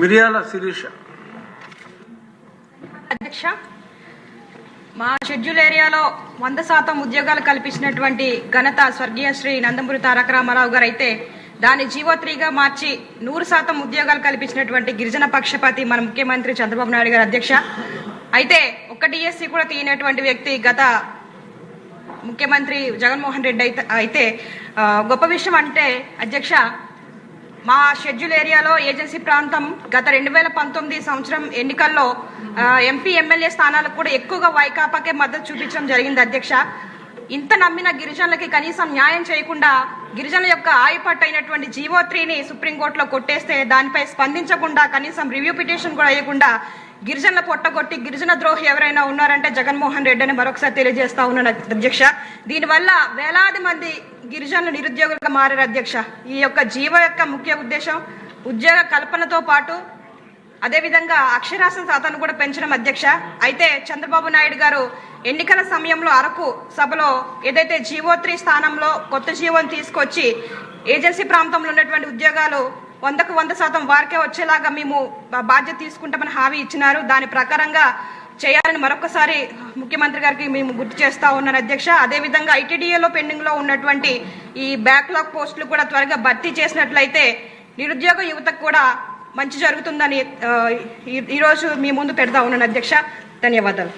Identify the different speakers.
Speaker 1: మిరియాల శిరీష.
Speaker 2: అధ్యక్ష, మా షెడ్యూల్ ఏరియాలో 100% ఉద్యోగాలు కల్పించినటువంటి ఘనత స్వర్గీయ శ్రీ నందమూరి తారక రామారావు గారు అయితే దాన్ని జీవో 3గా మార్చి 100% ఉద్యోగాలు కల్పించినటువంటి గిరిజన పక్షపాతి మన ముఖ్యమంత్రి చంద్రబాబు నాయుడు గారు. అధ్యక్ష, అయితే ఒక్క డిఎస్సి కూడా తీయనటువంటి వ్యక్తి గత ముఖ్యమంత్రి జగన్మోహన్ రెడ్డి అయితే గొప్ప విషయం అంటే అధ్యక్ష, మా షెడ్యూల్ ఏరియాలో ఏజెన్సీ ప్రాంతం గత 2019 సంవత్సరం ఎన్నికల్లో ఎంపీ ఎమ్మెల్యే స్థానాలకు కూడా ఎక్కువగా వైకాపాకే మద్దతు చూపించడం జరిగింది. అధ్యక్ష, ఇంత నమ్మిన గిరిజనులకి కనీసం న్యాయం చేయకుండా గిరిజనుల యొక్క ఆయుపట్టు అయినటువంటి జీవో 3ని సుప్రీంకోర్టులో కొట్టేస్తే దానిపై స్పందించకుండా కనీసం రివ్యూ పిటిషన్ కూడా వేయకుండా గిరిజనుల పొట్టగొట్టి గిరిజన ద్రోహి ఎవరైనా ఉన్నారంటే జగన్మోహన్ రెడ్డి అని మరొకసారి తెలియజేస్తా ఉన్నాను అధ్యక్ష. దీనివల్ల వేలాది మంది గిరిజనులు నిరుద్యోగులుగా మారారు. అధ్యక్ష, ఈ యొక్క జీవో యొక్క ముఖ్య ఉద్దేశం ఉద్యోగ కల్పనతో పాటు అదేవిధంగా అక్షరాస్యత శాతాన్ని కూడా పెంచడం. అధ్యక్ష, అయితే చంద్రబాబు నాయుడు గారు ఎన్నికల సమయంలో అరకు సభలో ఏదైతే జీవో 3 స్థానంలో కొత్త జీవోని తీసుకొచ్చి ఏజెన్సీ ప్రాంతంలో ఉన్నటువంటి ఉద్యోగాలు 100కు 100% వారికే వచ్చేలాగా మేము బాధ్యత తీసుకుంటామని హామీ ఇచ్చినారు. దాని ప్రకారంగా చేయాలని మరొకసారి ముఖ్యమంత్రి గారికి మేము గుర్తు చేస్తా ఉన్నాను. అధ్యక్ష, అదేవిధంగా ఐటీడీఏలో పెండింగ్ లో ఉన్నటువంటి ఈ బ్యాక్లాగ్ పోస్టులు కూడా త్వరగా భర్తీ చేసినట్లయితే నిరుద్యోగ యువతకు కూడా మంచి జరుగుతుందని ఈరోజు మీ ముందు పెడతా ఉన్నాను. అధ్యక్ష, ధన్యవాదాలు.